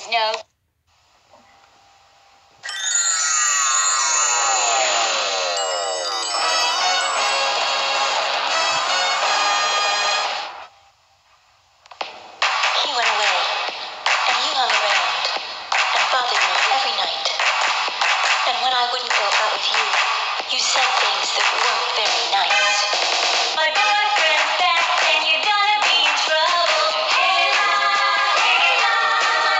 There's no... He went away, and you hung around, and bothered me every night. And when I wouldn't go out with you, you said things that weren't very nice. My boyfriend's back, and you're gonna be in trouble. Hey, my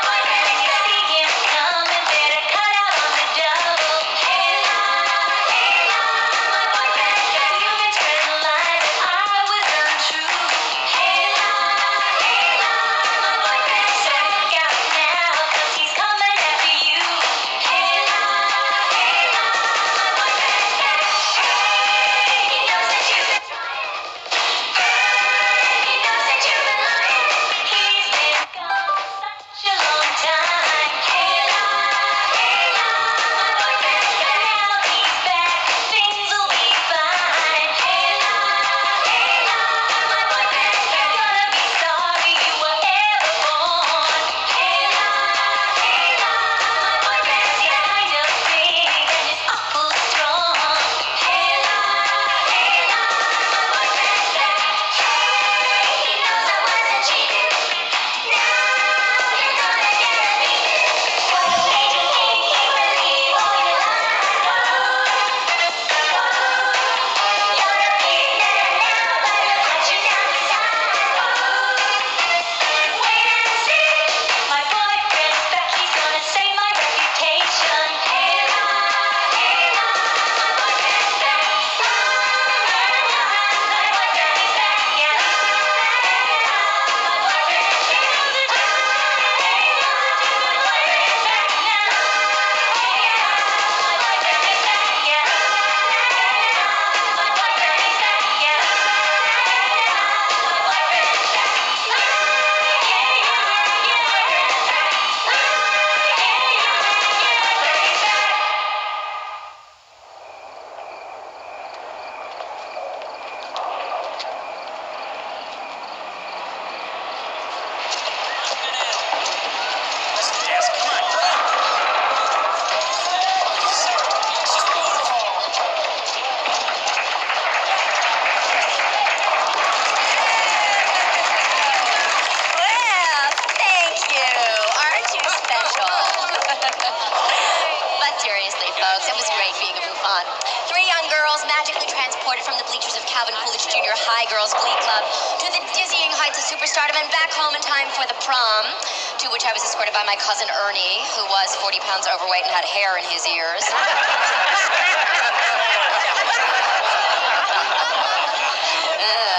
boyfriend's back. See him coming, better cut out on the double. Hey, my boyfriend's back. You've been spreading lies that I was untrue. Hey, my boyfriend's back. Look out now, 'cause he's coming after you. Hey, my boyfriend's back. He knows that you've been trying. He knows that you've been lying. He's been gone such a long time. Hey, my boyfriend's back. Now he's back. Things will be fine. Hey, my boyfriend's back. Gonna be sorry you were ever born. Hey, my boyfriend's kind of big and it's awful strong. Hey, my boyfriend's back. He knows I wasn't cheating. Now you're gonna get me. What made you think he would leave all your lies? You're a big man now, but he'll cut you down to size. Wait and see, my boyfriend's back. He's gonna save my reputation. Hey, my boyfriend's back. My boyfriend's back. Yeah, my boyfriend's back. My boyfriend's back now. My boyfriend is back. Yeah, my boyfriend is back. Yeah, my boyfriend is back. Well, thank you. Aren't you special? But seriously, folks, it was great being a bouffant. 3 young girls magically transported from the bleachers of Calvin Coolidge Junior High Girls Glee Club to the dizzying heights of superstardom and back home in time for the prom, to which I was escorted by my cousin Ernie, who was 40 pounds overweight and had hair in his ears.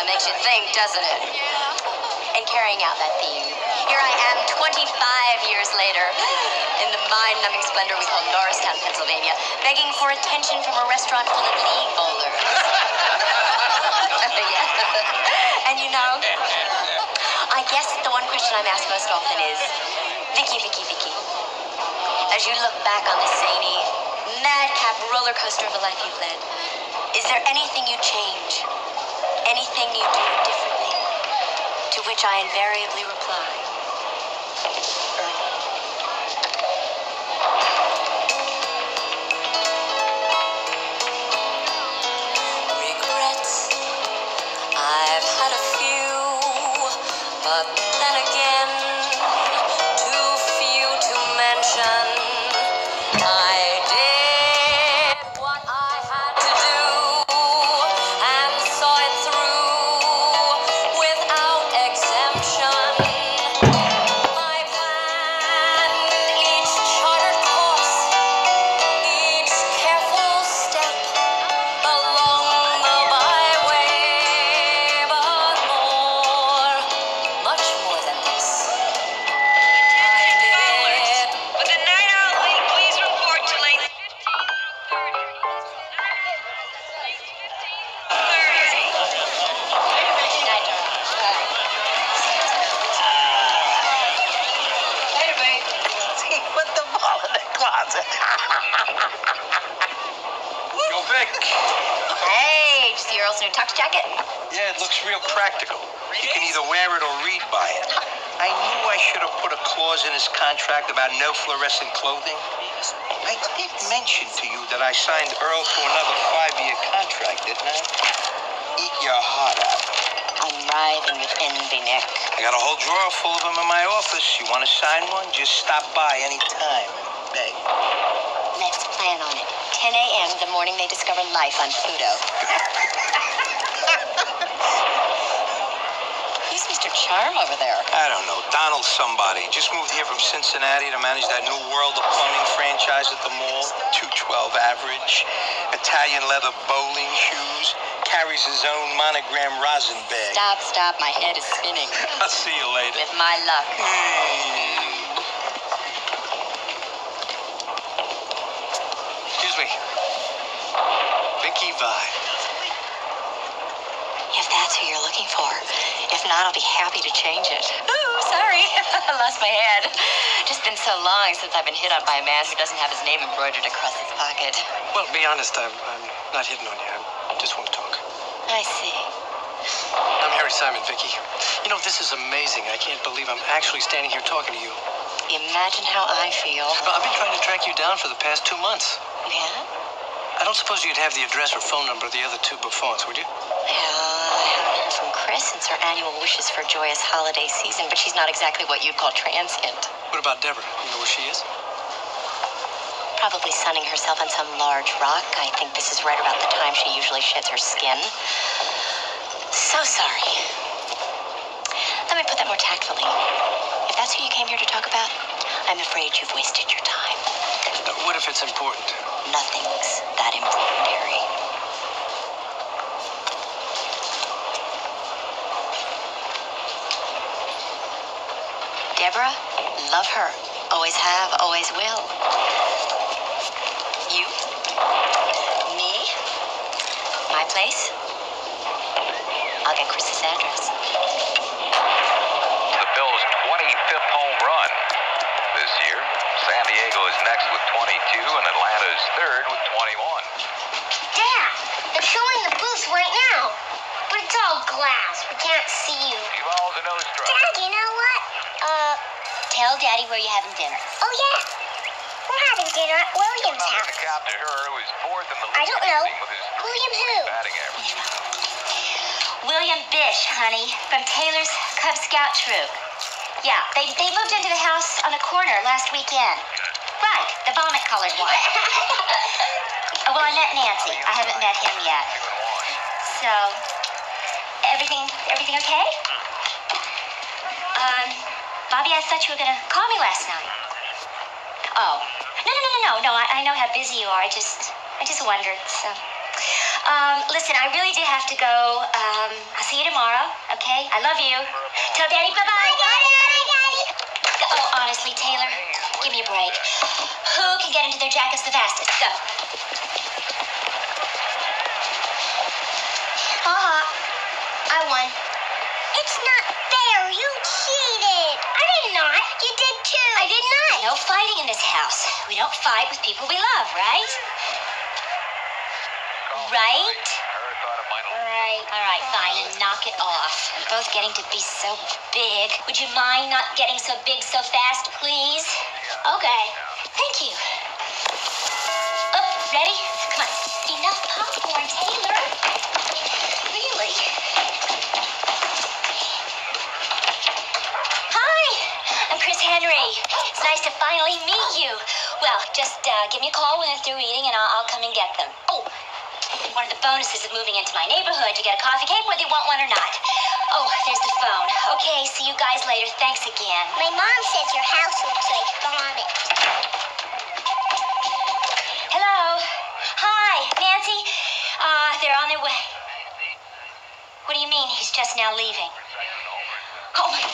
Makes you think, doesn't it? And carrying out that theme, here I am 25 years later in the mind-numbing splendor we call Norristown, Pennsylvania, begging for attention from a restaurant full of league bowlers. Yeah. And you know, I guess the one question I'm asked most often is, Vicky, as you look back on this zany, madcap roller coaster of a life you've led, is there anything you'd change? Anything you do differently? To which I invariably reply, Ernie. Regrets, I've had a few, but then again, too few to mention. I did what I had to do and saw it through without exemption. I planned each chartered course, each careful step along the byway, but more, much more than this, I did. With the night owl league, please report to lanes 15 Hey, babe. He put the ball in the closet. Go Vic. Hey, See Earl's new tux jacket? Yeah, it looks real practical. You can either wear it or read by it. I knew I should have put a clause in his contract about no fluorescent clothing. I did mention to you that I signed Earl to another 5-year contract, didn't I? Eat your heart out. I'm writhing with envy, Nick. I got a whole drawer full of them in my office. You want to sign one? Just stop by any time and beg. Let's plan on it. 10 a.m. the morning they discover life on Pluto. Who's Mr. Charm over there? I don't know. Donald somebody. Just moved here from Cincinnati to manage that new World of Plumbing franchise at the mall. 212 average. Italian leather bowling shoes. Carries his own monogram rosin bag. Stop. My head is spinning. I'll see you later. With my luck. Excuse me. Vicky Vibe. If that's who you're looking for. If not, I'll be happy to change it. Ooh, sorry. I lost my head. Just been so long since I've been hit on by a man who doesn't have his name embroidered across his pocket. Well, be honest, I'm not hitting on you. I just want to talk. I see. I'm Harry Simon, Vicky. You know, this is amazing. I can't believe I'm actually standing here talking to you. Imagine how I feel. Well, I've been trying to track you down for the past 2 months. Yeah? I don't suppose you'd have the address or phone number of the other 2 buffoons, would you? Well, I haven't heard from Chris since her annual wishes for a joyous holiday season, but she's not exactly what you'd call transient. What about Deborah? You know where she is? Probably sunning herself on some large rock. I think this is right about the time she usually sheds her skin. So sorry. Let me put that more tactfully. If that's who you came here to talk about, I'm afraid you've wasted your time. What if it's important? Nothing's that important, Harry. Deborah, love her. Always have, always will. You? Me? My place? I'll get Chris's address. The Bills' 25th home run this year. San Diego is next with 22, and Atlanta is third with 21. Dad, they're showing the booth right now. But it's all glass. We can't see you. Few balls and no strikes. Dad, you know what? Tell Daddy where you're having dinner. Oh yeah. We're having dinner at William's Another house. to cap to her, who is fourth in the I league don't know. with his William who? batting average. William Bish, honey, from Taylor's Cub Scout troop. Yeah, they moved into the house on the corner last weekend. Right, the vomit-colored one. Oh, well, I met Nancy. I haven't met him yet. 2 and 1. So, everything okay? Bobby, I thought you were gonna call me last night. Oh, no. I know how busy you are. I just wondered. So, listen, I really do have to go. I'll see you tomorrow. Okay? I love you. Tell Daddy bye-bye. Daddy. Oh, honestly, Taylor, give me a break. Who can get into their jackets the fastest? Go. I won. It's not fair. You cheated. I did not. You did too. I did not. No fighting in this house. We don't fight with people we love, right? Right? Right. All right, fine, and knock it off. You're both getting to be so big. Would you mind not getting so big so fast, please? Okay. Thank you. Oh, ready? Come on. Enough popcorn, Taylor. Really? Hi, I'm Chris Henry. It's nice to finally meet you. Well, just give me a call when they're through eating, and I'll come and get them. Oh, one of the bonuses of moving into my neighborhood, you get a coffee cake whether you want one or not. Oh, there's the phone. Okay, see you guys later. Thanks again. My mom says your house looks like vomit. Hello. Hi, Nancy. They're on their way. What do you mean he's just now leaving? Oh, my God.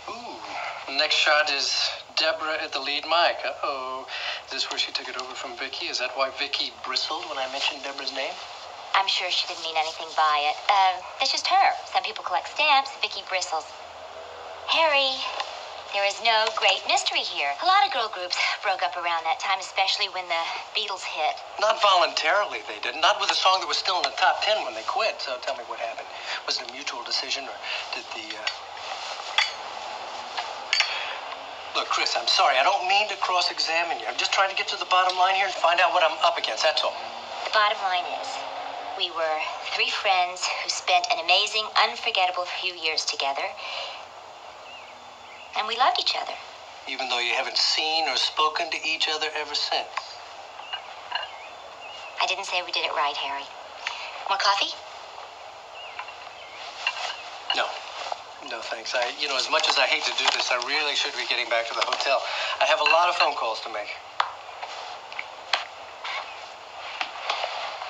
Ooh, next shot is Deborah at the lead mic. Uh-oh. Is this where she took it over from Vicky? Is that why Vicky bristled when I mentioned Deborah's name? I'm sure she didn't mean anything by it. That's just her. Some people collect stamps. Vicky bristles. Harry, there is no great mystery here. A lot of girl groups broke up around that time, especially when the Beatles hit. Not voluntarily, they didn't. Not with a song that was still in the top 10 when they quit. So tell me what happened. Was it a mutual decision, or did the... Look, Chris, I'm sorry. I don't mean to cross-examine you. I'm just trying to get to the bottom line here and find out what I'm up against. That's all. The bottom line is, we were three friends who spent an amazing, unforgettable few years together. And we loved each other. Even though you haven't seen or spoken to each other ever since. I didn't say we did it right, Harry. More coffee? No. No, thanks. As much as I hate to do this, I really should be getting back to the hotel. I have a lot of phone calls to make.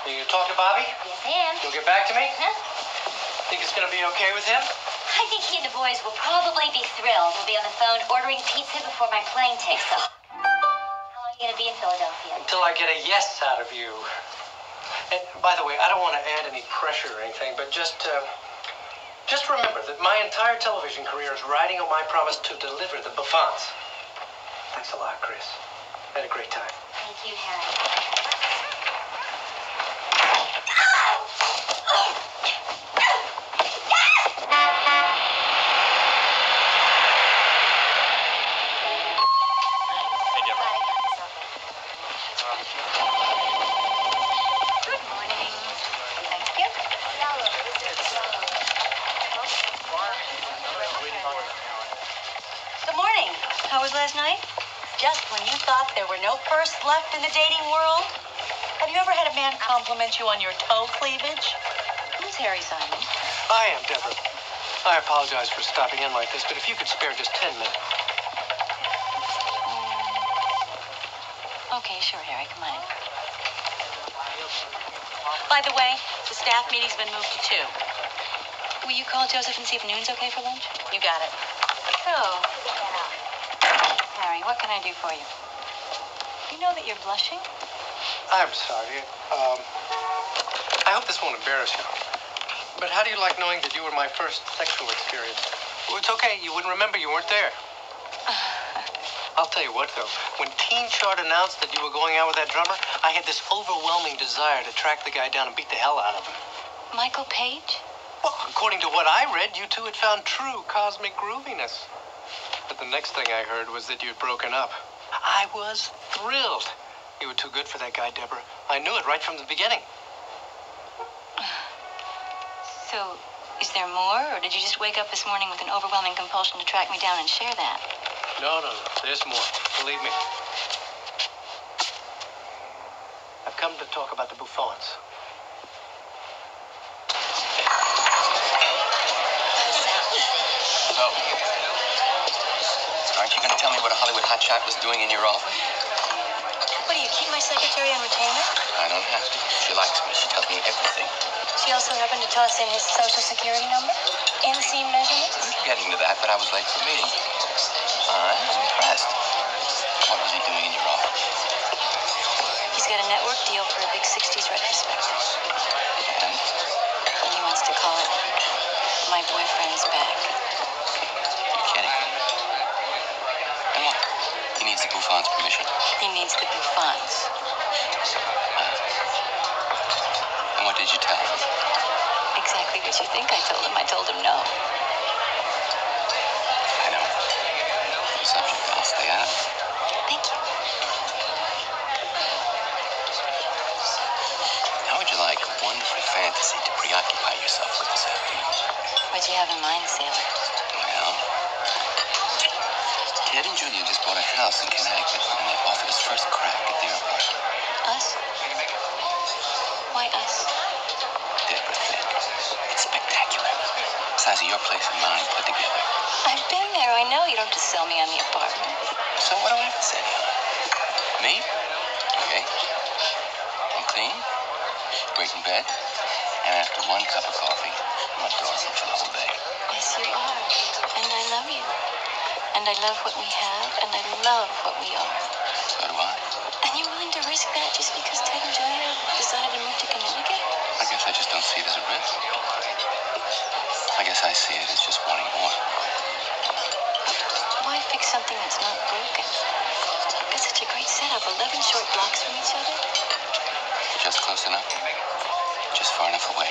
You gonna talk to Bobby? Yes, I am. You'll get back to me? Huh? Think it's gonna be okay with him? I think he and the boys will probably be thrilled. We'll be on the phone ordering pizza before my plane takes off. How long are you gonna be in Philadelphia? Until I get a yes out of you. And by the way, I don't want to add any pressure or anything, but just remember that my entire television career is riding on my promise to deliver the Buffons. Thanks a lot, Chris. Had a great time. Thank you, Harry. Good morning. Thank you. Good morning. How was last night? Just when you thought there were no firsts left in the dating world? Have you ever had a man compliment you on your toe cleavage? Who's Harry Simon? I am, Deborah. I apologize for stopping in like this, but if you could spare just 10 minutes. Okay, sure, Harry. Come on in. By the way, the staff meeting's been moved to 2. Will you call Joseph and see if noon's okay for lunch? You got it. So, Harry, what can I do for you? You know that you're blushing? I'm sorry. I hope this won't embarrass you. But how do you like knowing that you were my first sexual experience? Well, it's okay. You wouldn't remember. You weren't there. I'll tell you what, though. When Teen Chart announced that you were going out with that drummer, I had this overwhelming desire to track the guy down and beat the hell out of him. Michael Page? Well, according to what I read, you two had found true cosmic grooviness. But the next thing I heard was that you'd broken up. I was thrilled. You were too good for that guy, Deborah. I knew it right from the beginning. So, is there more, or did you just wake up this morning with an overwhelming compulsion to track me down and share that? No. There's more. Believe me. I've come to talk about the Buffons. So, aren't you going to tell me what a Hollywood hotshot was doing in your office? What do you keep my secretary on retainer? I don't have to. She likes me. She tells me everything. She also happened to toss in his social security number, inseam measurements. We were getting to that, but I was late for meeting. I'm impressed. What was he doing in your office? He's got a network deal for a big 60s retrospective. And? And he wants to call it My Boyfriend's Back. You're kidding. And what? He needs the Buffons' permission. He needs the Buffons. And what did you tell him? Exactly what you think I told him. I told him no. I know. The subject, I'll stay out of it. Thank you. How would you like a wonderful fantasy to preoccupy yourself with this afternoon? What'd you have in mind, sailor? Well, Ted and Julia just bought a house in Connecticut, and they've offered us first crack at their apartment. Us? Why us? Deborah, think. It's spectacular. Size of your place and mine put together. I've been there. I know. You don't just sell me on the apartment. So what do I have to say, huh? Me? Okay. I'm clean, great in bed, and after one cup of coffee, I'm adorable for the whole day. Yes, you are. And I love you. And I love what we have, and I love what we are. So do I. And you're willing to risk that just because Ted and Julia decided to move to Connecticut? I guess I just don't see it as a risk. I guess I see it as just wanting more. Why fix something that's not broken? Got such a great setup. 11 short blocks from each other. Just close enough. Just far enough away.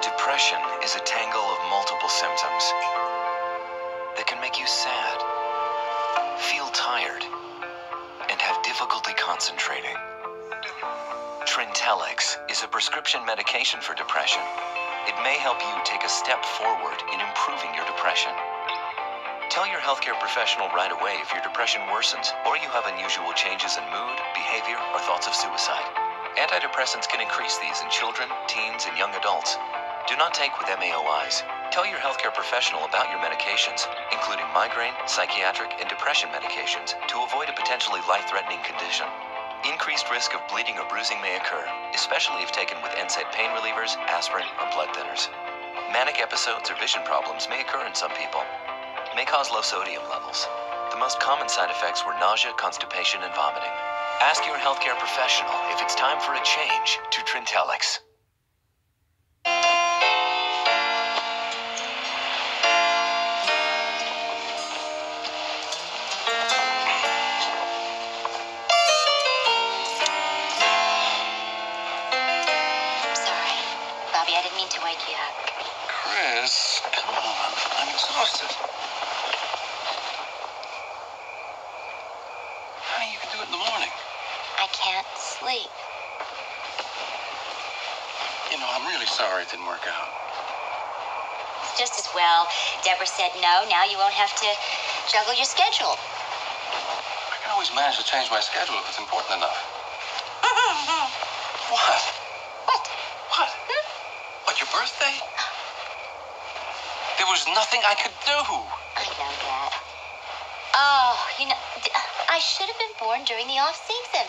Depression is a tangle of multiple symptoms that can make you sad, feel tired, and have difficulty concentrating. Trintellix is a prescription medication for depression. It may help you take a step forward in improving your depression. Tell your healthcare professional right away if your depression worsens or you have unusual changes in mood, behavior, or thoughts of suicide. Antidepressants can increase these in children, teens, and young adults. Do not take with MAOIs. Tell your healthcare professional about your medications, including migraine, psychiatric, and depression medications, to avoid a potentially life-threatening condition. Increased risk of bleeding or bruising may occur, especially if taken with NSAID pain relievers, aspirin, or blood thinners. Manic episodes or vision problems may occur in some people. May cause low sodium levels. The most common side effects were nausea, constipation, and vomiting. Ask your healthcare professional if it's time for a change to Trintellix. Sorry. Bobby, I didn't mean to wake you up. Chris, come on. I'm exhausted. Honey, you can do it in the morning. I can't sleep. You know, I'm really sorry it didn't work out. It's just as well. Deborah said no. Now you won't have to juggle your schedule. I can always manage to change my schedule if it's important enough. What? What? What? What, your birthday? There was nothing I could do. I know that. Oh, you know, I should have been born during the off-season.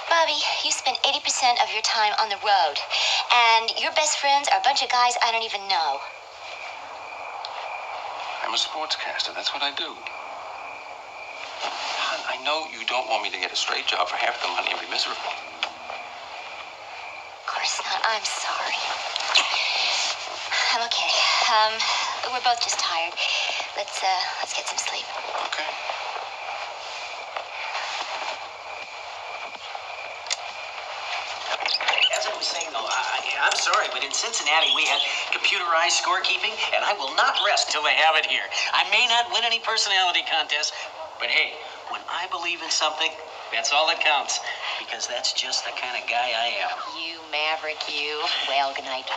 Bobby, you spend 80% of your time on the road, and your best friends are a bunch of guys I don't even know. I'm a sportscaster. That's what I do. Hon, I know you don't want me to get a straight job for half the money and be miserable. Of course not. I'm sorry. I'm okay. We're both just tired. Let's get some sleep. Okay. As I was saying, though, I'm sorry, but in Cincinnati we had computerized scorekeeping, and I will not rest till they have it here. I may not win any personality contests, but hey, when I believe in something, that's all that counts, because that's just the kind of guy I am. You maverick, you. Well, good night.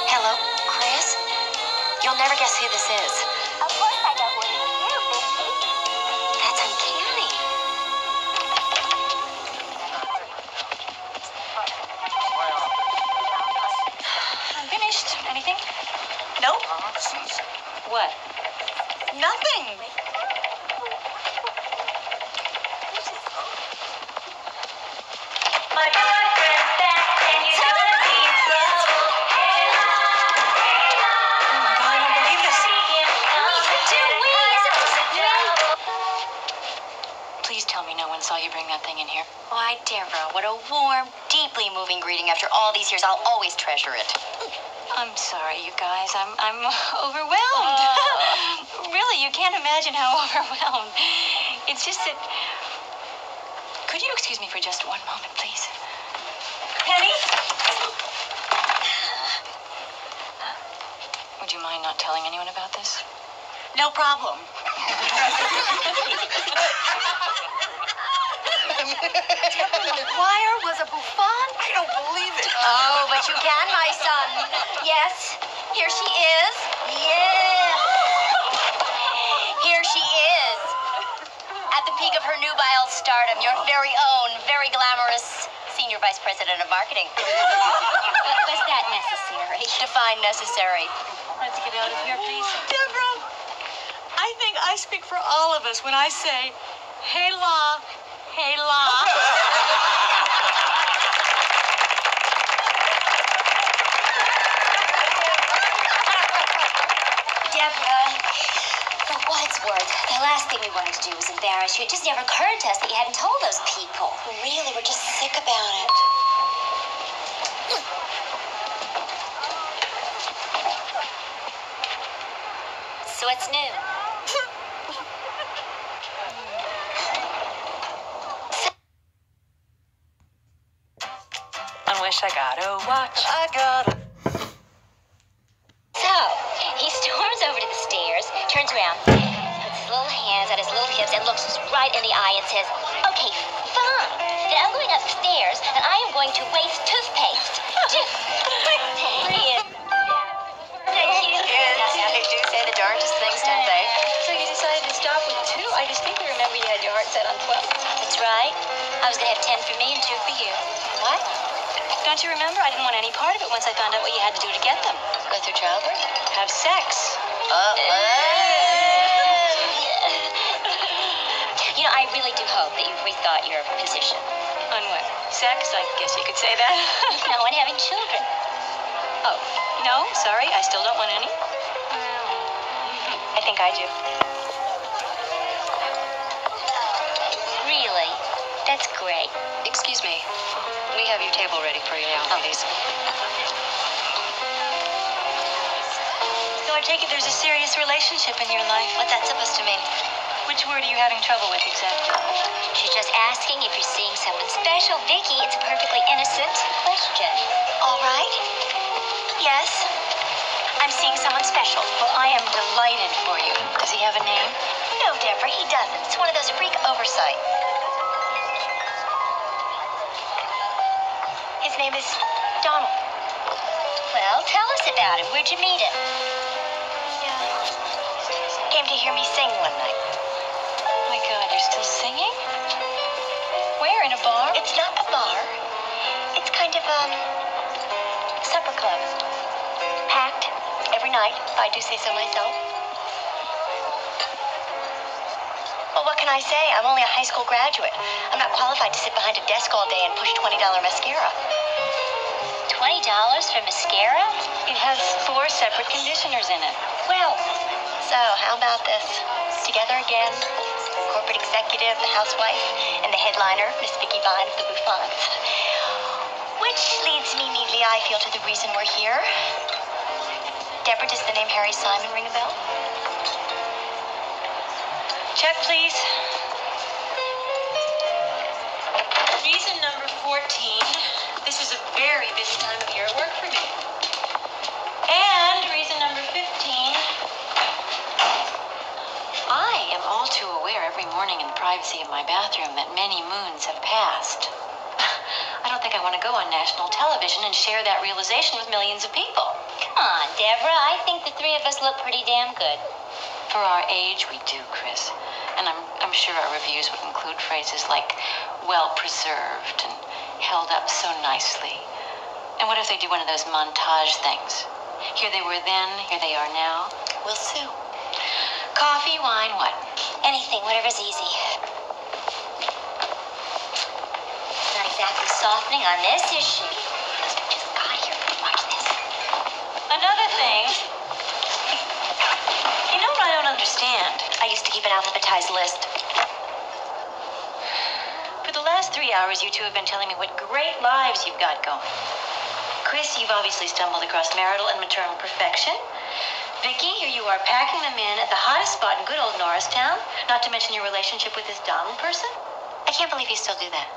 Hello, Chris? You'll never guess who this is. Of course I know who it is. You, Vicky. That's uncanny. I'm finished. Anything? Nope. What? Nothing. My boyfriend's back, and you're gonna be in trouble. Hey, la, hey, la. Oh my God, I don't believe this. Please tell me no one saw you bring that thing in here. Why, Deborah, what a warm, deeply moving greeting. After all these years, I'll always treasure it. I'm sorry, you guys. I'm overwhelmed. Really, you can't imagine how overwhelmed. It's just that. Could you excuse me for just one moment, please? Penny? Would you mind not telling anyone about this? No problem. McGuire was a bouffon? I don't believe it. Oh, but you can, my son. Yes, here she is. Yes. Here she peak of her nubile stardom, your very own, very glamorous Senior Vice President of Marketing. Was that necessary? Define necessary. Let's get out of here, please. Deborah, I think I speak for all of us when I say, hey, La, hey, La. Deborah, for what it's worth, the last thing we wanted to do was embarrass you. It just never occurred to us that you hadn't told those people. Really, we're just sick about it. So what's new? I wish I got a watch. I got a... So, he storms over to the stairs, turns around, puts his little hands on his little hips, and looks us right in the eye and says, okay, fine. Then I'm going upstairs, and I am going to waste toothpaste. Brilliant. They do say the darndest things, don't they? So you decided to stop with 2? I distinctly remember you had your heart set on 12. That's right. I was going to have 10 for me and 2 for you. What? Don't you remember? I didn't want any part of it once I found out what you had to do to get them. Go through childbirth? Have sex. You know, I really do hope that you've rethought your position. On what? Sex? I guess you could say that. No, and having children. Oh, no, sorry. I still don't want any. I think I do. Really? That's great. Excuse me. We have your table ready for you now, please. So I take it there's a serious relationship in your life. What's that supposed to mean? Which word are you having trouble with exactly? She's just asking if you're seeing someone special. Vicky, it's a perfectly innocent question. All right? Yes. I'm seeing someone special. Well, I am delighted for you. Does he have a name? No, Deborah, he doesn't. It's one of those freak oversights. His name is Donald. Well, tell us about him. Where'd you meet him? Came to hear me sing one night. Oh my God, you're still singing? Where? In a bar? It's not a bar. It's kind of a supper club. Packed every night, if I do say so myself. Well, what can I say? I'm only a high school graduate. I'm not qualified to sit behind a desk all day and push $20 mascara. $20 for mascara? It has 4 separate conditioners in it. Well, so how about this? Together again, corporate executive, the housewife, and the headliner, Miss Vicky Vine of the Bouffants. Which leads me neatly, I feel, to the reason we're here. Deborah, does the name Harry Simon ring a bell? Check, please. Reason number 14. This is a very busy time of year at work for me. And reason number 15. I am all too aware every morning in the privacy of my bathroom that many moons have passed. I don't think I want to go on national television and share that realization with millions of people. Come on, Deborah. I think the 3 of us look pretty damn good. For our age, we do, Chris. And I'm sure our reviews would include phrases like well-preserved and held up so nicely. And what if they do one of those montage things? Here they were then, here they are now. We'll sue. Coffee, wine, what? Anything, whatever's easy. Not exactly softening on this, is she? Just got here. Watch this. Another thing. You know what I don't understand? I used to keep an alphabetized list. For the last 3 hours, you two have been telling me what great lives you've got going. Chris, you've obviously stumbled across marital and maternal perfection. Vicky, here you are packing them in at the hottest spot in good old Norristown, not to mention your relationship with this Donald person. I can't believe you still do that.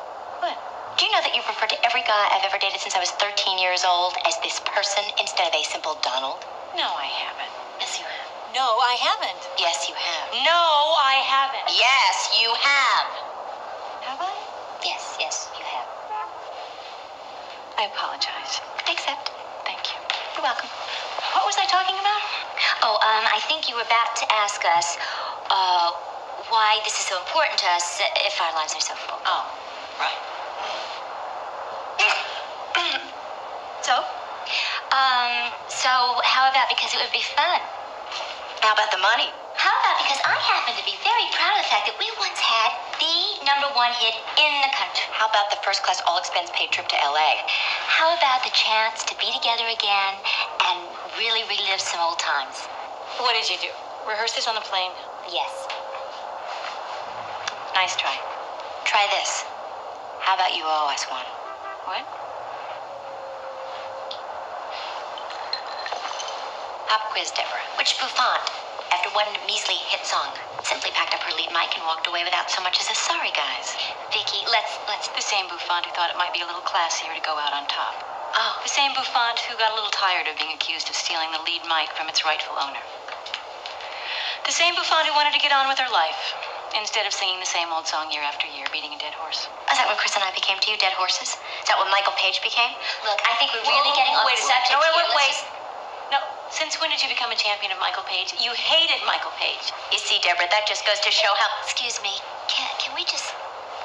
What? Do you know that you've referred to every guy I've ever dated since I was 13 years old as this person instead of a simple Donald? No, I haven't. Yes, you have. No, I haven't. Yes, you have. No, I haven't. Yes, you have. Have I? Yes, you have. I apologize. Accept. Thank you. You're welcome. What was I talking about? Oh, I think you were about to ask us, why this is so important to us if our lives are so full. Oh, right. So? So how about because it would be fun? How about the money? How about because I happen to be very proud of the fact that we once had the #1 hit in the country. How about the first-class all-expense-paid trip to L.A.? How about the chance to be together again and really relive some old times? What did you do? Rehearse this on the plane? Yes. Nice try. Try this. How about you owe us one? What? Pop quiz, Deborah. Which bouffant, after one measly hit song, simply packed up her lead mic and walked away without so much as a sorry, guys? Vicky, let's... The same bouffant who thought it might be a little classier to go out on top. Oh, The same bouffant who got a little tired of being accused of stealing the lead mic from its rightful owner. The same bouffant who wanted to get on with her life, instead of singing the same old song year after year, beating a dead horse. is that what Chris and I became to you, dead horses? Is that what Michael Page became? Look, I think we're really getting on Wait the a second. subject No, here. wait. Let's just- No, since when did you become a champion of Michael Page? You hated Michael Page. You see, Deborah, that just goes to show how... Excuse me. Can we just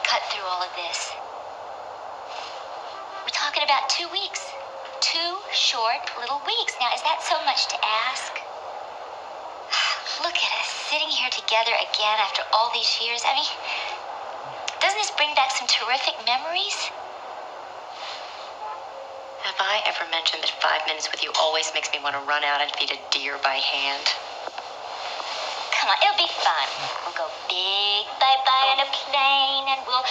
cut through all of this? We're talking about 2 weeks. 2 short little weeks. Now, is that so much to ask? Look at us, sitting here together again after all these years. I mean, doesn't this bring back some terrific memories? Have I ever mentioned that 5 minutes with you always makes me want to run out and feed a deer by hand? Come on, it'll be fun. We'll go big bye-bye on a plane, and we'll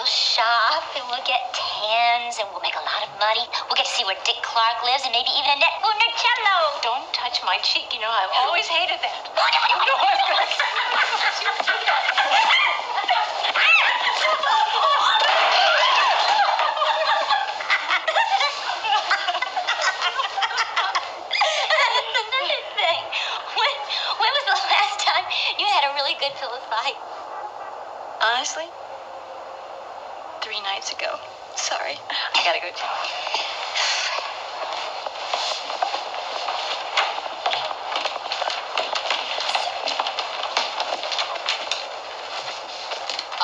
shop, and we'll get tans, and we'll make a lot of money. We'll get to see where Dick Clark lives, and maybe even Annette Funicello. Don't touch my cheek. You know, I've always hated that. Another thing, when was the last time you had a really good pillow fight? Honestly? 3 nights ago. Sorry. I gotta go.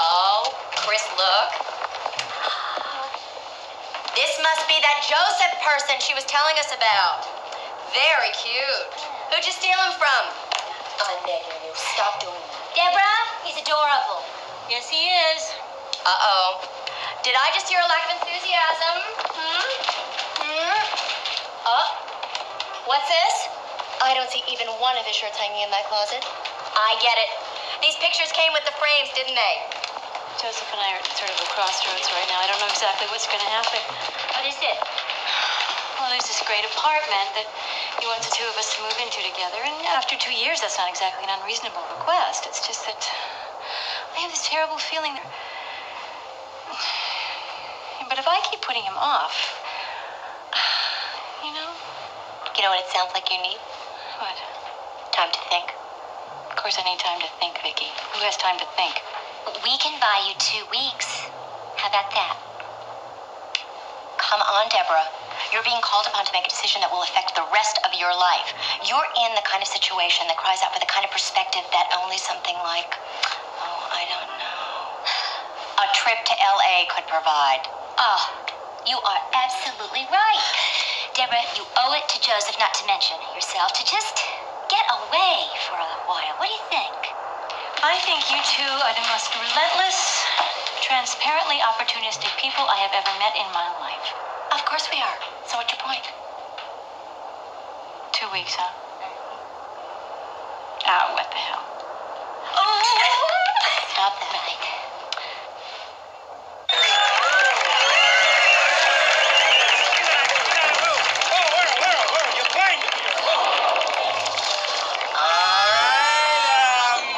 Oh, Chris, look. This must be that Joseph person she was telling us about. Very cute. Who'd you steal him from? I'm begging you, stop doing that. Deborah, he's adorable. Yes, he is. Uh-oh. Did I just hear a lack of enthusiasm? Oh, what's this? I don't see even one of his shirts hanging in that closet. I get it. These pictures came with the frames, didn't they? Joseph and I are at sort of a crossroads right now. I don't know exactly what's going to happen. What is it? Well, there's this great apartment that he wants the 2 of us to move into together. And after 2 years, that's not exactly an unreasonable request. It's just that I have this terrible feeling. But if I keep putting him off, you know? You know what it sounds like you need? What? Time to think. Of course I need time to think, Vicky. Who has time to think? We can buy you 2 weeks. How about that? Come on, Deborah. You're being called upon to make a decision that will affect the rest of your life. You're in the kind of situation that cries out for the kind of perspective that only something like, oh, I don't know, a trip to L.A. could provide. Oh, you are absolutely right. Deborah, you owe it to Joseph, not to mention yourself, to just get away for a while. What do you think? I think you 2 are the most relentless, transparently opportunistic people I have ever met in my life. Of course we are. So what's your point? 2 weeks, huh? Ah, what the hell? Oh! Stop that.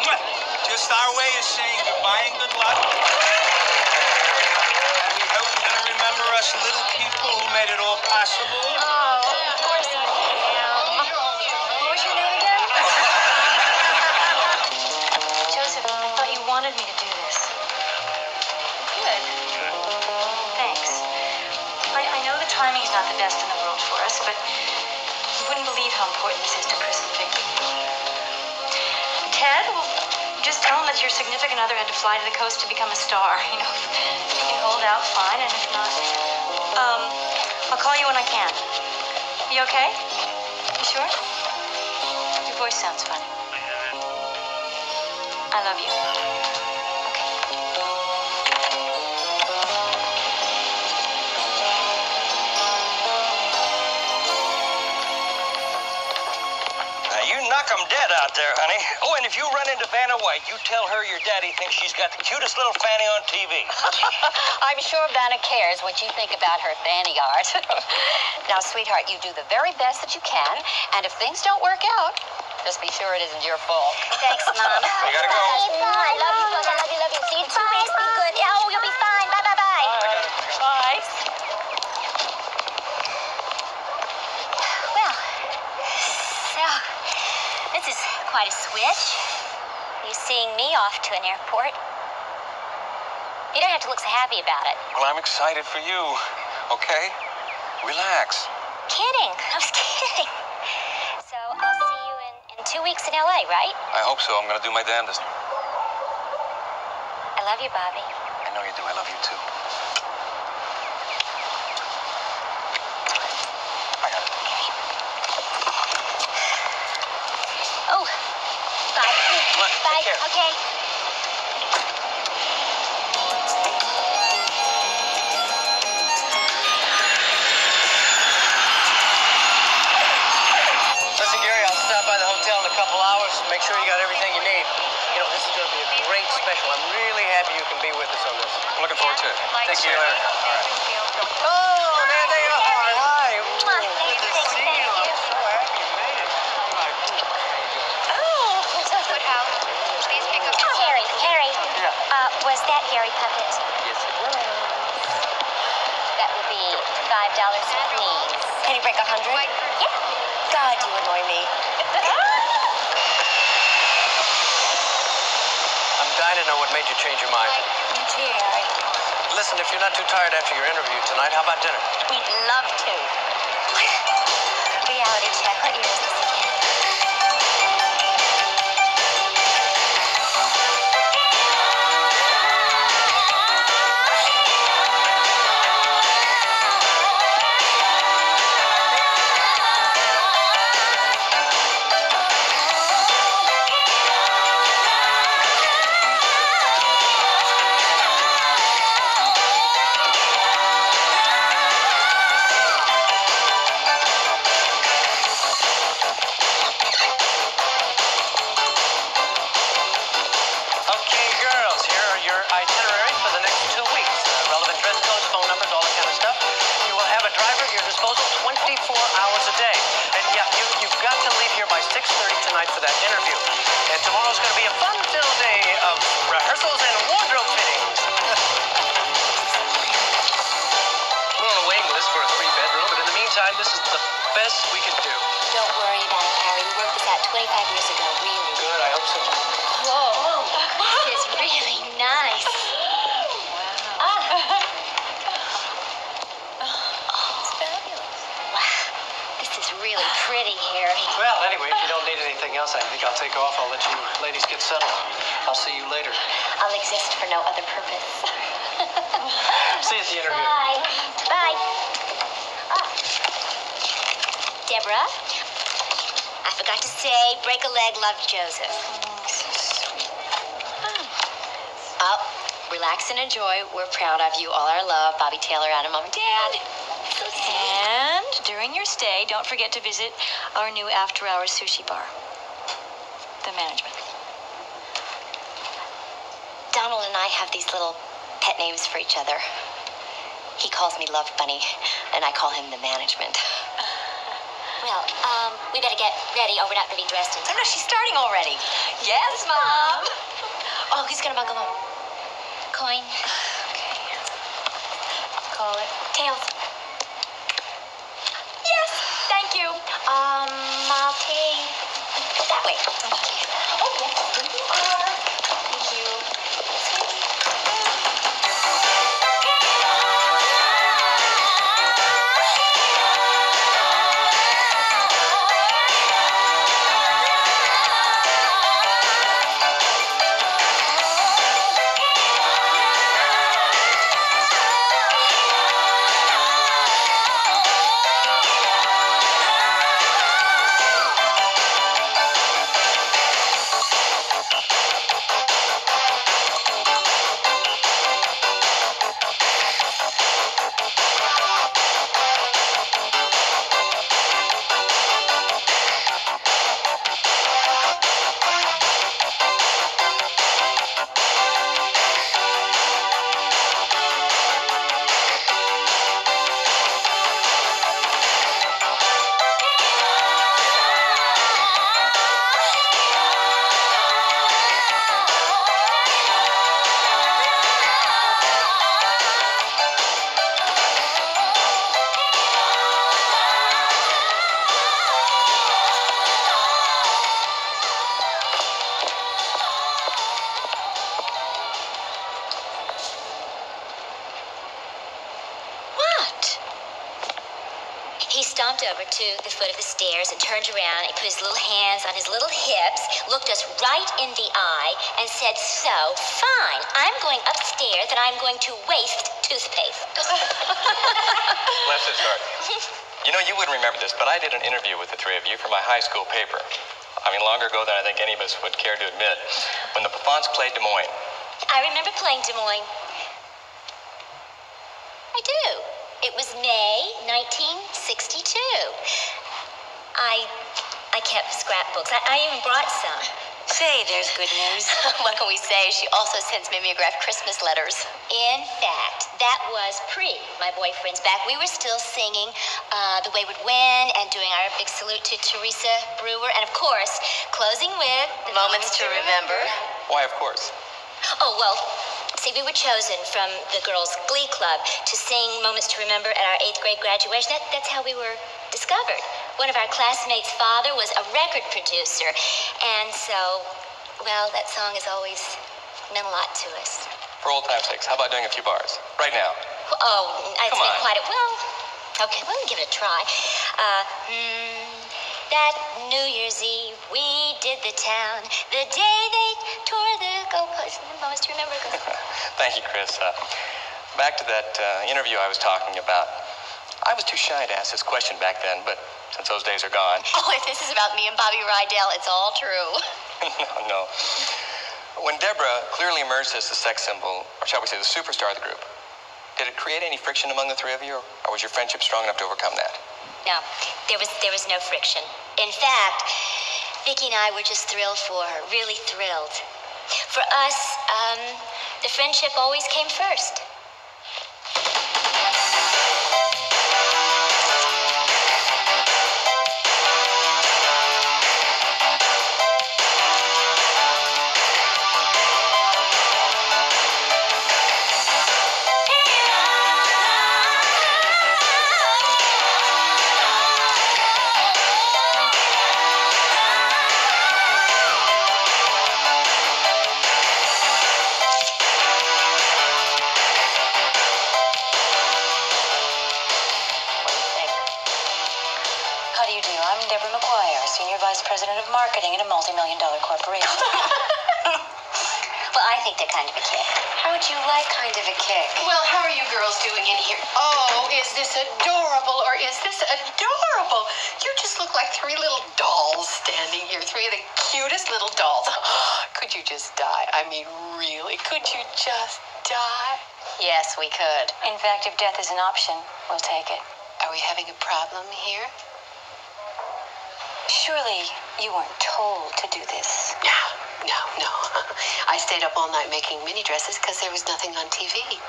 Right. Just our way of saying goodbye and good luck. And we hope you're going to remember us little people who made it all possible. Oh, of course I am. What was your name again? Joseph, I thought you wanted me to do this. Good. Thanks. I know the timing's not the best in the world for us, but you wouldn't believe how important this is to Chris and Vicky. Ted, Just tell him that your significant other had to fly to the coast to become a star. You know, if you can hold out, fine, and if not, I'll call you when I can. You okay? You sure? Your voice sounds funny. I love you. Okay. You knock 'em dead out there, honey. Oh, and if you run into Vanna White, you tell her your daddy thinks she's got the cutest little fanny on TV. I'm sure Vanna cares what you think about her fanny art. Now, sweetheart, you do the very best that you can, and if things don't work out, just be sure it isn't your fault. Thanks, Mom. We gotta go. I love you, Buzz. I love you, love you. See you in 2 weeks. Be good. Oh, you'll be fine. Bye, bye, bye. Bye. Well, so, this is quite a switch. You seeing me off to an airport. You don't have to look so happy about it. Well, I'm excited for you, okay? Relax. Kidding. I was kidding. So, I'll see you in 2 weeks in LA, right? I hope so. I'm gonna do my damnedest. I love you, Bobby. I know you do. I love you too. I got it. Oh, bye. Come on, Bye. take care. Okay. Listen, Gary, I'll stop by the hotel in a couple hours. Make sure you got everything you need. You know, this is going to be a great special. I'm really happy you can be with us on this. I'm looking forward to it. See you later. All right. Oh, man, there you are. Hi. Ooh, good to see you. I'm so happy you made it. All right. Please pick up. Harry. Yeah. Was that Harry Puppet? Yes, it was. That would be $5, please. Can you break 100? Yeah. God, you annoy me. I'm dying to know what made you change your mind. Me too, Harry. Listen, if you're not too tired after your interview tonight, how about dinner? We'd love to. Reality check. What year is this again? Okay, girls, here are your itineraries for the next 2 weeks. Relevant dress codes, phone numbers, all that kind of stuff. You will have a driver at your disposal 24 hours a day. And yeah, you've got to leave here by 6:30 tonight for that interview. And tomorrow's going to be a fun-filled day of rehearsals and wardrobe fittings. We're on a waiting list for a 3-bedroom, but in the meantime, this is the best we could do. Don't worry about it, Harry. We worked this out 25 years ago, really. Good, I hope so. Whoa. This is really nice. It's fabulous. Wow. This is really pretty, Harry. Well, anyway, if you don't need anything else, I think I'll take off. I'll let you ladies get settled. I'll see you later. I'll exist for no other purpose. See you at the interview. Bye. Bye. Oh. Deborah, I forgot to say, break a leg, love Joseph. Oh, relax and enjoy. We're proud of you. All our love, Bobby Taylor, Anna, Mom, and Dad. So sweet. And during your stay, don't forget to visit our new after-hours sushi bar. The management. Donald and I have these little pet names for each other. He calls me Love Bunny, and I call him the management. Well, we better get ready, or we're not gonna be dressed in time. Oh, no, she's starting already. Yes, Mom. Oh, who's gonna bungalow? Coin. Okay. Call it. Tails. Yes, thank you. I'll take that way. Oh, yes, here you are. Thank you. stomped over to the foot of the stairs and turned around and put his little hands on his little hips, looked us right in the eye, and said, "So, fine, I'm going upstairs and I'm going to waste toothpaste." Bless his heart. You know, you wouldn't remember this, but I did an interview with the three of you for my high school paper. I mean, longer ago than I think any of us would care to admit, when the Pafons played Des Moines. I remember playing Des Moines. I do. It was May 1962. I kept scrapbooks. I even brought some. Say, there's good news. What can we say? She also sends mimeographed Christmas letters. In fact, that was my boyfriend's back. We were still singing The Wayward Wind and doing our big salute to Teresa Brewer. And of course, closing with Moments to Remember. Why, of course. Oh, well, see, we were chosen from the girls' glee club to sing Moments to Remember at our 8th grade graduation. That's how we were discovered. One of our classmates' father was a record producer. And so, well, that song has always meant a lot to us. For old time's sakes, how about doing a few bars? Right now. Oh, it's Come been on. quite a... Well, okay, we'll give it a try. That New Year's Eve, we did the town. The day they tore the goalpost. Moments to Remember. Thank you, Chris. Back to that interview I was talking about. I was too shy to ask this question back then, but since those days are gone. Oh, if this is about me and Bobby Rydell, it's all true. No. When Deborah clearly emerged as the sex symbol, or shall we say the superstar of the group, did it create any friction among the three of you, or was your friendship strong enough to overcome that? No, there was no friction. In fact, Vicki and I were just thrilled for her, really thrilled. For us, the friendship always came first. President of marketing at a multi-million-dollar corporation. Well, I think they're kind of a kick. How would you like kind of a kick? Well, how are you girls doing in here? Oh, is this adorable or is this adorable? You just look like three little dolls standing here. Three of the cutest little dolls. Could you just die? I mean, really, could you just die? Yes, we could. In fact, if death is an option, we'll take it. Are we having a problem here? Surely you weren't told to do this. No. I stayed up all night making mini dresses because there was nothing on TV.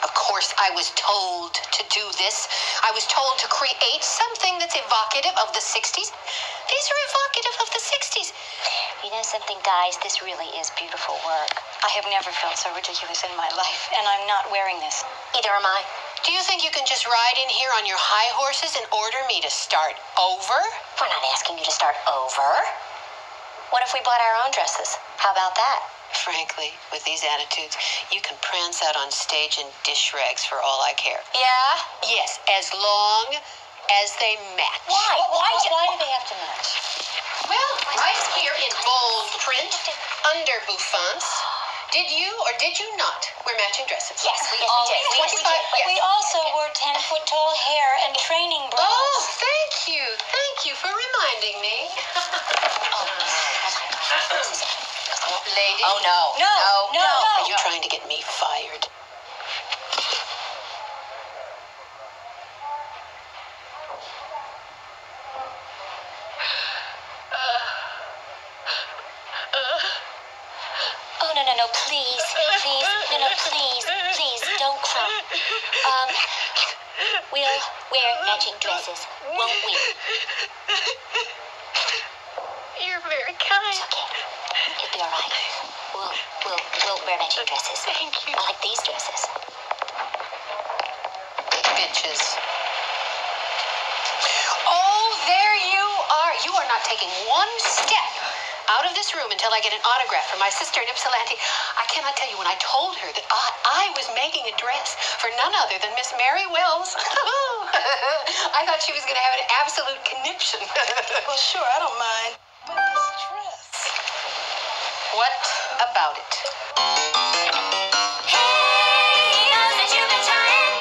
Of course, I was told to do this. I was told to create something that's evocative of the 60s. These are evocative of the 60s. You know something, guys? This really is beautiful work. I have never felt so ridiculous in my life, and I'm not wearing this. Either am I. Do you think you can just ride in here on your high horses and order me to start over? We're not asking you to start over. What if we bought our own dresses? How about that? Frankly, with these attitudes, you can prance out on stage in dish rags for all I care. Yeah? Yes, as long as they match. Why? Why do they have to match? Well, right here in bold print, under bouffants, did you or did you not wear matching dresses? Yes, we all did. We did. Yes. We also wore 10-foot-tall hair and training bras. Oh, thank you. Thank you for reminding me. Ladies? Oh, no. No. Are you trying to get me fired? Oh, no, please, please, don't cry. We'll wear matching dresses, won't we? You're very kind. It's okay. It'll be all right. We'll wear matching dresses. Thank you. I like these dresses. Bitches. Oh, there you are. You are not taking one step out of this room until I get an autograph from my sister in Ypsilanti. I cannot tell you when I told her that I was making a dress for none other than Miss Mary Wells. I thought she was going to have an absolute conniption. Well, sure, I don't mind. But this dress. What about it? He knows that you've been trying.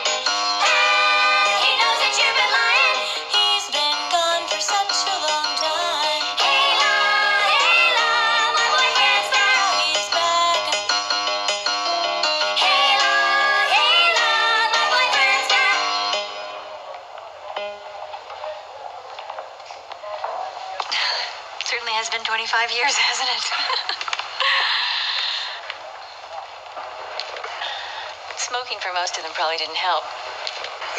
He knows that you've been lying. He's been gone for such a long time. Hey, my boyfriend's back. He's back. Hey, my boyfriend's back. Certainly has been 25 years, hasn't it? Smoking for most of them probably didn't help.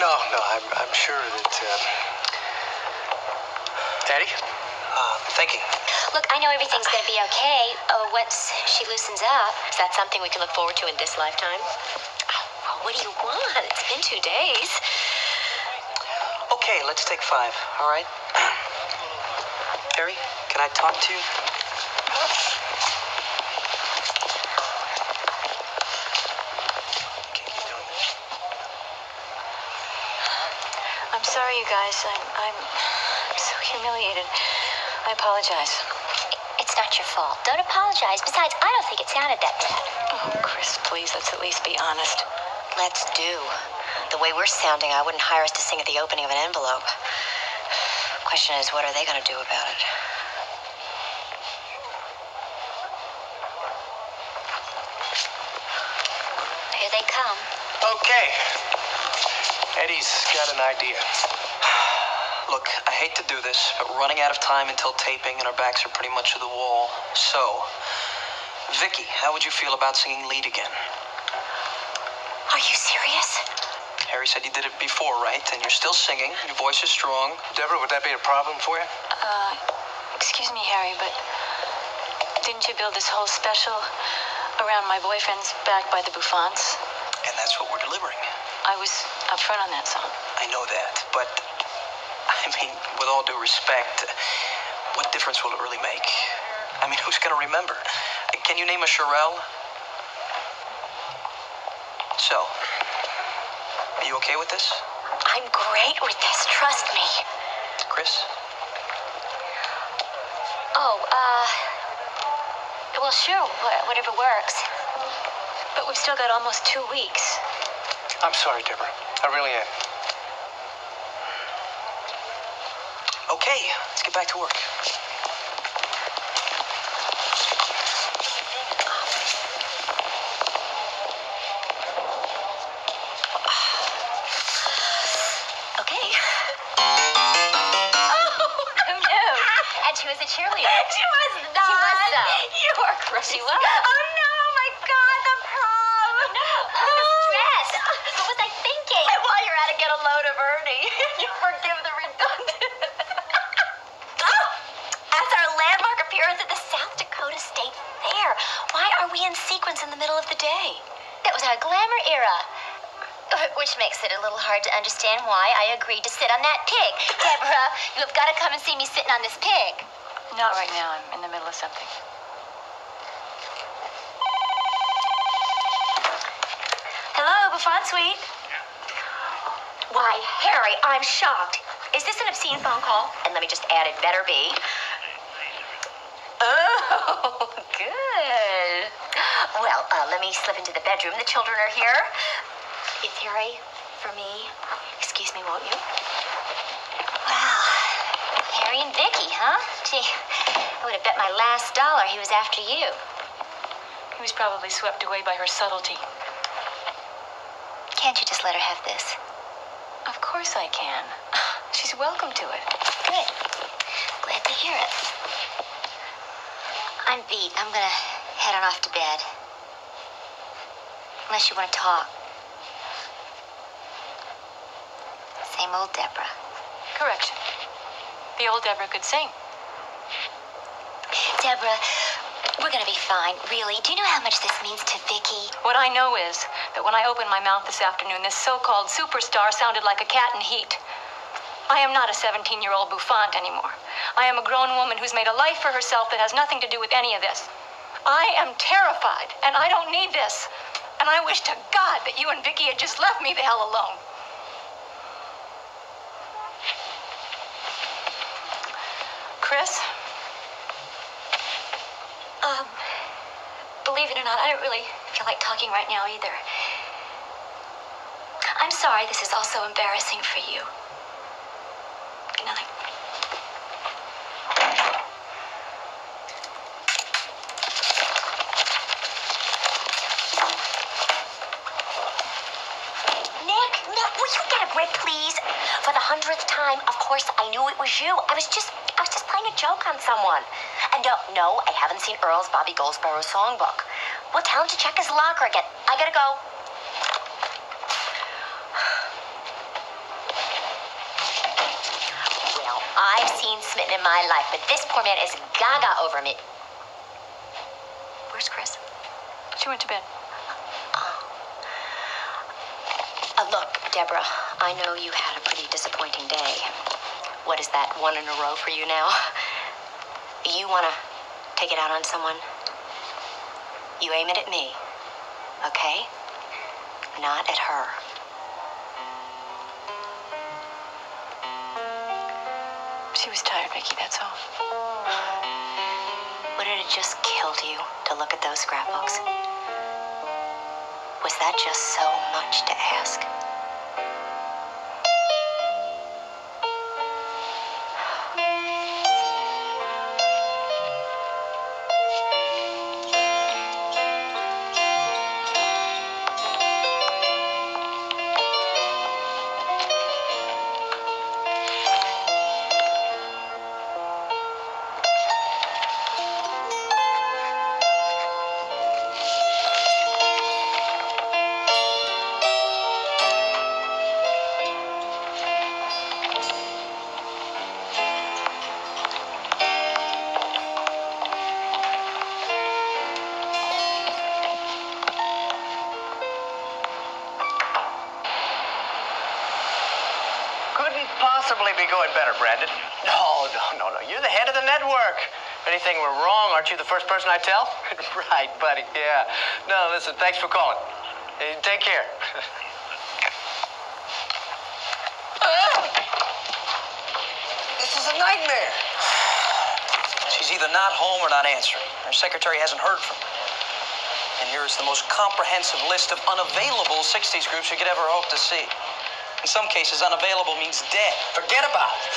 No, I'm sure that, Daddy? Thinking. Look, I know everything's gonna be okay once she loosens up. Is that something we can look forward to in this lifetime? Well, what do you want? It's been 2 days. Okay, let's take 5, all right? Harry, can I talk to you? I'm sorry, you guys. I'm so humiliated. I apologize. It's not your fault. Don't apologize. Besides, I don't think it sounded that bad. Oh, Chris, please, let's at least be honest. Let's do. The way we're sounding, I wouldn't hire us to sing at the opening of an envelope. Question is, what are they gonna do about it? Here they come. Okay. Eddie's got an idea. Look, I hate to do this, but we're running out of time until taping and our backs are pretty much to the wall. So, Vicky, how would you feel about singing lead again? Are you serious? Harry said you did it before, right? And you're still singing. Your voice is strong. Deborah, would that be a problem for you? Excuse me, Harry, but didn't you build this whole special around my boyfriend's back by the Bouffants? And that's what we're delivering. I was up front on that song. I know that, but, I mean, with all due respect, what difference will it really make? I mean, who's going to remember? Can you name a Shirelle? So, are you okay with this? I'm great with this, trust me. Chris? Oh, well, sure, whatever works. But we've still got almost 2 weeks. I'm sorry, Deborah. I really am. Okay, let's get back to work. Okay. Who knew? And she was a cheerleader. She was not. She was, though. You are crazy. She was. Oh no, my God, the prom. No, this dress. What was I thinking? While you're at it, get a load of Ernie. You forgive the redundant. As our landmark appearance at the South Dakota State Fair. Why are we in sequence in the middle of the day? That was our glamour era. Which makes it a little hard to understand why I agreed to sit on that pig. Deborah, you have got to come and see me sitting on this pig. Not right now. I'm in the middle of something. Hello, Buffon Suite. Why, Harry, I'm shocked. Is this an obscene phone call? And let me just add, it better be. Oh, good. Well, let me slip into the bedroom. The children are here. It's Harry, for me. Excuse me, won't you? Wow. Harry and Vicky, huh? Gee, I would have bet my last dollar he was after you. He was probably swept away by her subtlety. Can't you just let her have this? Of course I can. She's welcome to it. Good. Glad to hear it. I'm beat. I'm gonna head on off to bed. Unless you want to talk. Same old Deborah. Correction. The old Deborah could sing. Deborah, we're gonna be fine, really. Do you know how much this means to Vicky? What I know is that when I opened my mouth this afternoon, this so-called superstar sounded like a cat in heat. I am not a 17-year-old bouffant anymore. I am a grown woman who's made a life for herself that has nothing to do with any of this. I am terrified, and I don't need this. And I wish to God that you and Vicky had just left me the hell alone. Chris? Believe it or not, I don't really feel like talking right now either. I'm sorry this is all so embarrassing for you. Good night. Nick, will you get a grip, please? For the 100th time, of course, I knew it was you. I was just playing a joke on someone. And no, I haven't seen Earl's Bobby Goldsboro songbook. We'll tell him to check his locker again. I gotta go. Well, I've seen smitten in my life, but this poor man is gaga over me. Where's Chris? She went to bed. Look, Deborah, I know you had a pretty disappointing day. What is that, one in a row for you now? You want to take it out on someone? You aim it at me, okay? Not at her. She was tired, Vicky, that's all. Wouldn't it just killed you to look at those scrapbooks? Was that just so much to ask? Possibly be going better, Brandon. No. You're the head of the network. If anything were wrong, aren't you the first person I tell? Right, buddy, yeah. No, listen, thanks for calling. Take care. This is a nightmare. She's either not home or not answering. Her secretary hasn't heard from her. And here is the most comprehensive list of unavailable 60s groups you could ever hope to see. In some cases, unavailable means dead. Forget about it.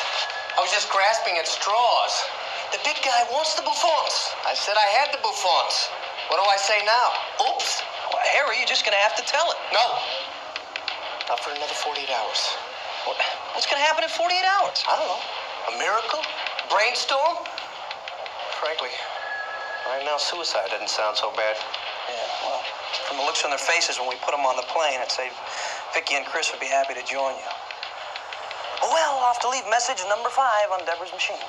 I was just grasping at straws. The big guy wants the Buffons. I said I had the Buffons. What do I say now? Oops. Well, Harry, you're just going to have to tell him. No. Not for another 48 hours. What's going to happen in 48 hours? I don't know. A miracle? Brainstorm? Frankly, right now suicide doesn't sound so bad. Yeah, well, from the looks on their faces when we put them on the plane, I'd say Vicky and Chris would be happy to join you. Oh, well, I'll have to leave message number 5 on Deborah's machine.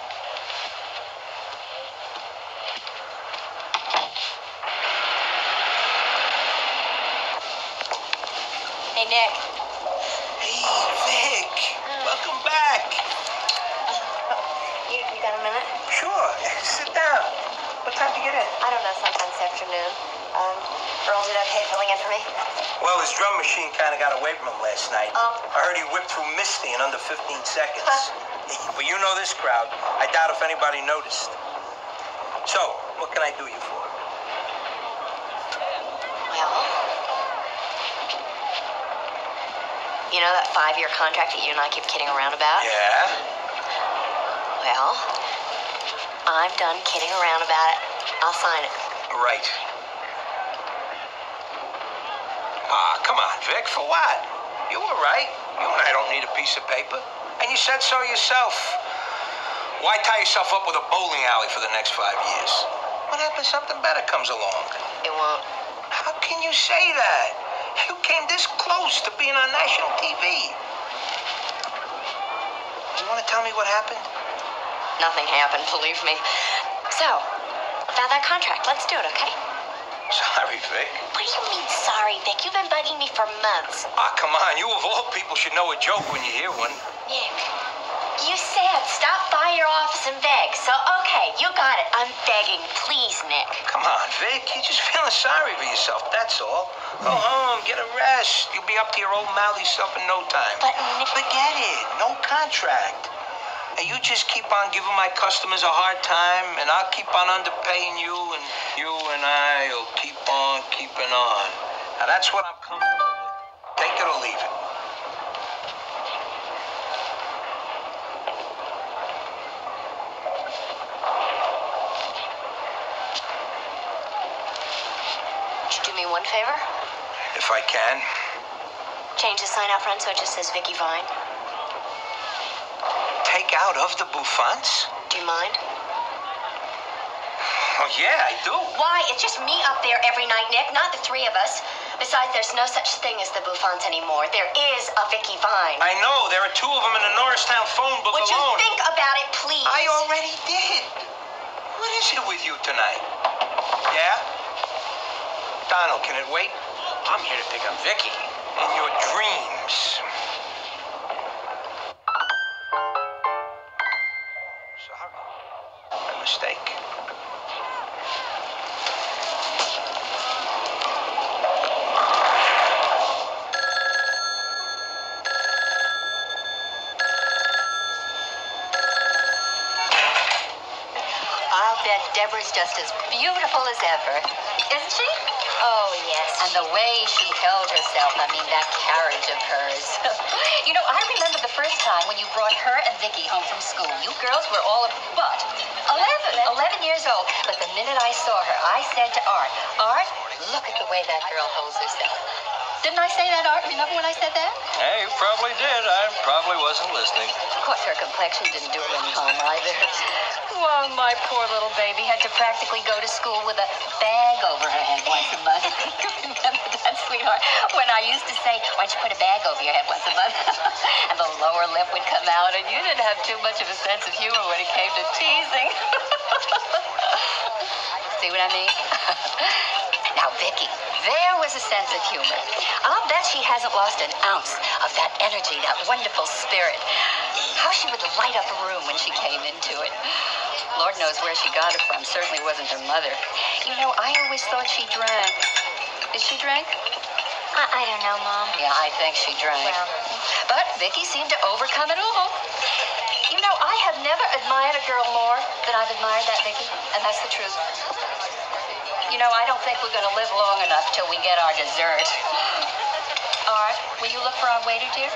Hey, Nick. Hey, Vic. Welcome back. You got a minute? Sure. Sit down. What time did you get in? I don't know, sometime this afternoon. Earl did okay filling in for me? Well, his drum machine kind of got away from him last night. Oh. I heard he whipped through Misty in under 15 seconds. But you know this crowd. I doubt if anybody noticed. So, what can I do you for? Well, you know that 5-year contract that you and I keep kidding around about? Yeah? Well, I'm done kidding around about it. I'll sign it. Right. Come on, Vic, for what? You were right. You and I don't need a piece of paper. And you said so yourself. Why tie yourself up with a bowling alley for the next 5 years? What happens if something better comes along? It won't. How can you say that? You came this close to being on national TV. You want to tell me what happened? Nothing happened, believe me. So, about that contract, let's do it, okay? Sorry, Vic. What do you mean, sorry, Vic? You've been bugging me for months. Come on. You of all people should know a joke when you hear one. Nick, you said stop by your office and beg. So, okay, you got it. I'm begging. Please, Nick. Come on, Vic. You're just feeling sorry for yourself, that's all. Go home, get a rest. You'll be up to your old mouthy self in no time. But, Nick... Forget it. No contract. And you just keep on giving my customers a hard time, and I'll keep on underpaying you, and you and I'll keep on keeping on. Now, that's what I'm comfortable with. Take it or leave it. Would you do me one favor? If I can. Change the sign out front so it just says Vicky Vine. Take out of the bouffants? Do you mind? Oh, yeah, I do. Why? It's just me up there every night, Nick, not the three of us. Besides, there's no such thing as the bouffants anymore. There is a Vicky Vine. I know. There are two of them in the Norristown phone book Would you alone. think about it, please? I already did. What is it with you tonight? Yeah? Donald, can it wait? I'm here to pick up Vicky. In your dreams. Sorry. A mistake. I'll bet Deborah's just as beautiful as ever. Isn't she? Oh, yes. And the way she held herself, I mean, that carriage of hers. You know, I remember the first time when you brought her and Vicky home from school. You girls were all but 11 years old. But the minute I saw her, I said to Art, Art, look at the way that girl holds herself. Didn't I say that, Art? Remember when I said that? Hey, you probably did. I probably wasn't listening. Of course, her complexion didn't do her any harm either. Well, my poor little baby had to practically go to school with a bag over her head once a month. Remember that, sweetheart? When I used to say, why don't you put a bag over your head once a month? And the lower lip would come out, and you didn't have too much of a sense of humor when it came to teasing. See what I mean? Now, Vicky, there was a sense of humor. I'll bet she hasn't lost an ounce of that energy, that wonderful spirit. How she would light up a room when she came into it. Lord knows where she got it from. Certainly wasn't her mother. You know, I always thought she drank. Did she drink? I don't know, Mom. Yeah, I think she drank. Well. But Vicky seemed to overcome it all. You know, I have never admired a girl more than I've admired that Vicky, and that's the truth. You know, I don't think we're going to live long enough till we get our dessert. All right, will you look for our waiter, dear?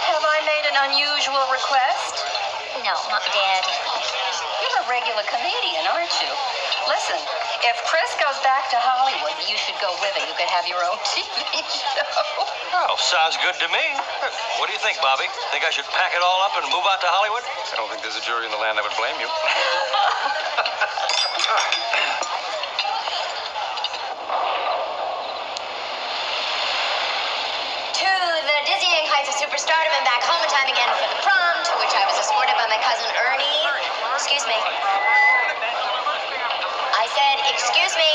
Have I made an unusual request? No, Dad. You're a regular comedian, aren't you? Listen, if Chris goes back to Hollywood, you should go with her. You could have your own TV show. Oh, sounds good to me. What do you think, Bobby? Think I should pack it all up and move out to Hollywood? I don't think there's a jury in the land that would blame you. To the dizzying heights of superstardom and back home in time again for the prom, to which I was escorted by my cousin Ernie. Excuse me. I said, excuse me.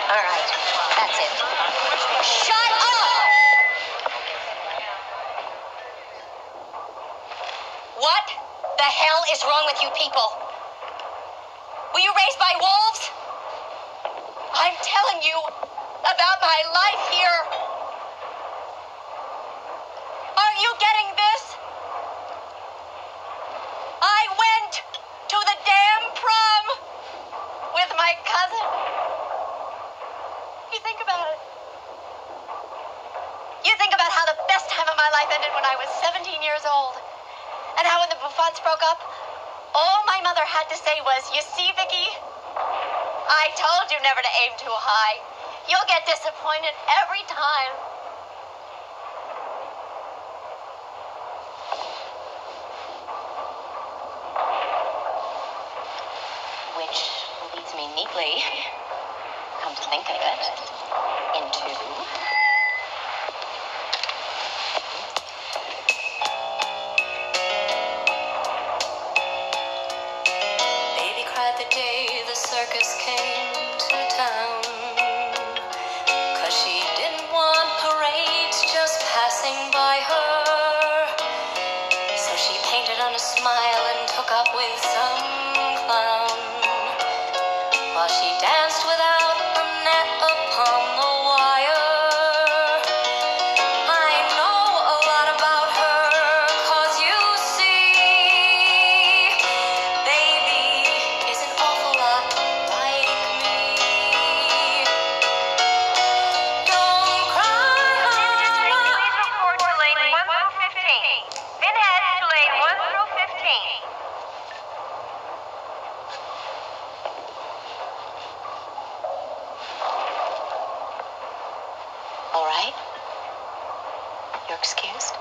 All right, that's it. Shut up! What the hell is wrong with you people? Were you raised by wolves? I'm telling you about my life here. Are you getting this? I went to the damn prom with my cousin. You think about it. You think about how the best time of my life ended when I was 17 years old. And how when the Bouffants broke up, all my mother had to say was, you see, Vicky? I told you never to aim too high. You'll get disappointed every time. Which leads me neatly, come to think of it, into... Baby cried the day the circus came to town, 'cause she didn't want parades just passing by her. So she painted on a smile and took up with some clown, while she danced without a net upon the wire. excused.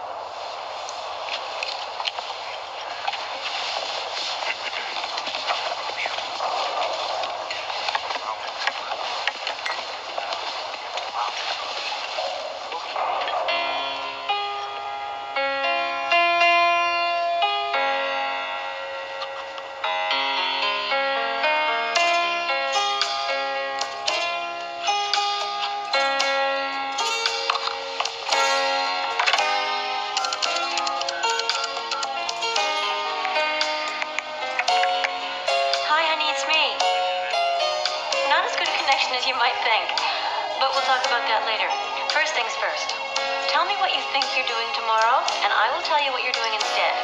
Hi, honey, it's me. Not as good a connection as you might think, but we'll talk about that later. First things first. Tell me what you think you're doing tomorrow, and I will tell you what you're doing instead.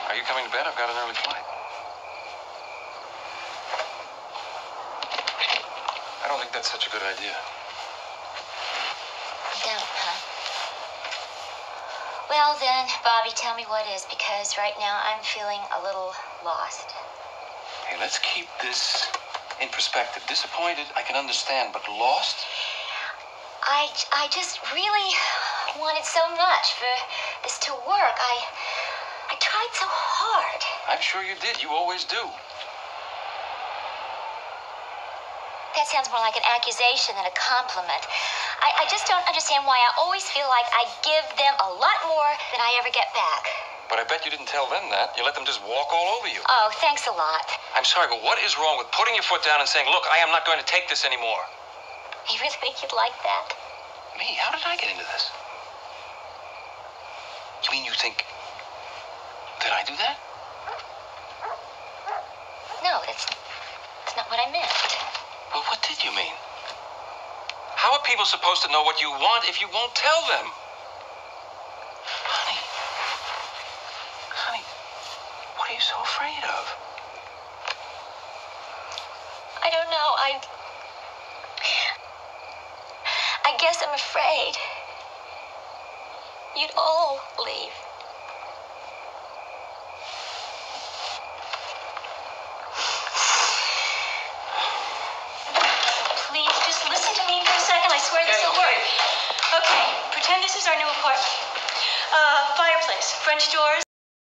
Are you coming to bed? I've got an early flight. I don't think that's such a good idea. Don't, huh? Well then, Bobby, tell me what is, because right now I'm feeling a little lost. Hey, let's keep this in perspective. Disappointed, I can understand, but lost? I just really wanted so much for this to work. I tried so hard. I'm sure you did. You always do. That sounds more like an accusation than a compliment. I just don't understand why I always feel like I give them a lot more than I ever get back. But I bet you didn't tell them that. You let them just walk all over you. Oh, thanks a lot. I'm sorry, but what is wrong with putting your foot down and saying, look, I am not going to take this anymore? You really think you'd like that? Me? How did I get into this? You mean you think that I do that? No, that's not what I meant. Well, what did you mean? How are people supposed to know what you want if you won't tell them? Honey, what are you so afraid of? I don't know. I guess I'm afraid you'd all leave. Please, just listen to me for a second. I swear this will work. Okay, pretend this is our new apartment. Fireplace, French doors.